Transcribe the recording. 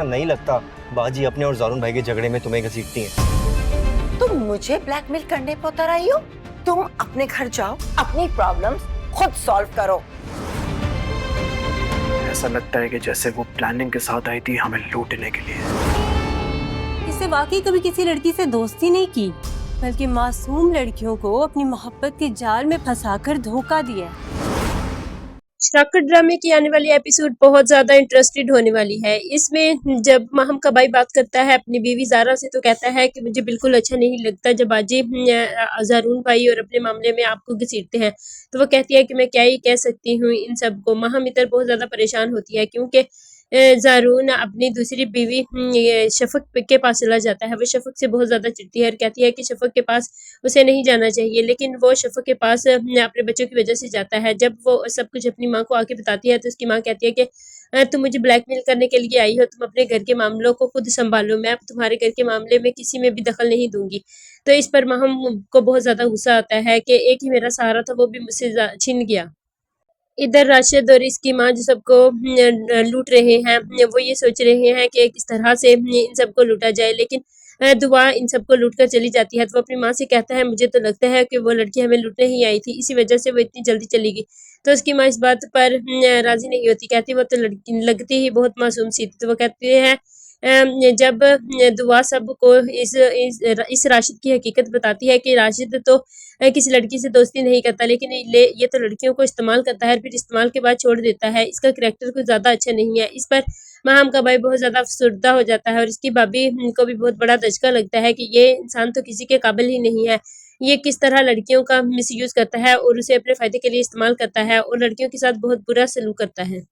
नहीं लगता बाजी अपने और जारून भाई के झगड़े में तुम्हें घसीटती हैं। तुम मुझे ब्लैकमेल करने पर उतर आई हो? तुम अपने घर जाओ, अपनी प्रॉब्लम्स खुद सॉल्व करो। ऐसा लगता है कि जैसे वो प्लानिंग के साथ आई थी हमें लूटने के लिए। इससे वाकई कभी किसी लड़की से दोस्ती नहीं की, बल्कि मासूम लड़कियों को अपनी मोहब्बत के जाल में फंसाकर धोखा दिया। शराकत ड्रामे की आने वाली एपिसोड बहुत ज्यादा इंटरेस्टेड होने वाली है। इसमें जब माहम कबाई बात करता है अपनी बीवी जारा से तो कहता है कि मुझे बिल्कुल अच्छा नहीं लगता जब आजी जारून भाई और अपने मामले में आपको घसीटते हैं। तो वो कहती है कि मैं क्या ही कह सकती हूँ इन सब को। माहम इधर बहुत ज्यादा परेशान होती है क्योंकि जारून अपनी दूसरी बीवी ये शफक के पास चला जाता है। वो शफक से बहुत ज्यादा चिढ़ती है और कहती है कि शफक के पास उसे नहीं जाना चाहिए, लेकिन वो शफक के पास अपने बच्चों की वजह से जाता है। जब वो सब कुछ अपनी माँ को आके बताती है तो उसकी माँ कहती है कि तुम मुझे ब्लैकमेल करने के लिए आई हो, तुम अपने घर के मामलों को खुद संभालो, मैं अब तुम्हारे घर के मामले में किसी में भी दखल नहीं दूंगी। तो इस पर माहम को बहुत ज्यादा गुस्सा आता है कि एक ही मेरा सहारा था वो भी मुझसे छीन गया। इधर राशिद और इसकी माँ जो सबको लूट रहे हैं, वो ये सोच रहे हैं कि किस तरह से इन सबको लूटा जाए, लेकिन दुआ इन सबको लूट कर चली जाती है। तो वो अपनी माँ से कहता है मुझे तो लगता है कि वो लड़की हमें लूटने ही आई थी, इसी वजह से वो इतनी जल्दी चली गई। तो उसकी माँ इस बात पर राजी नहीं होती, कहती वो तो लड़की लगती ही बहुत मासूम सी थी। तो वो कहती है जब दुआ सबको इस राशिद की हकीकत बताती है कि राशिद तो किसी लड़की से दोस्ती नहीं करता, लेकिन ये तो लड़कियों को इस्तेमाल करता है, फिर इस्तेमाल के बाद छोड़ देता है, इसका करैक्टर कुछ ज़्यादा अच्छा नहीं है। इस पर माहम का भाई बहुत ज़्यादा अफसरदा हो जाता है और इसकी भाभी को भी बहुत बड़ा धचका लगता है कि ये इंसान तो किसी के काबिल ही नहीं है। ये किस तरह लड़कियों का मिसयूज़ करता है और उसे अपने फ़ायदे के लिए इस्तेमाल करता है और लड़कियों के साथ बहुत बुरा सलूक करता है।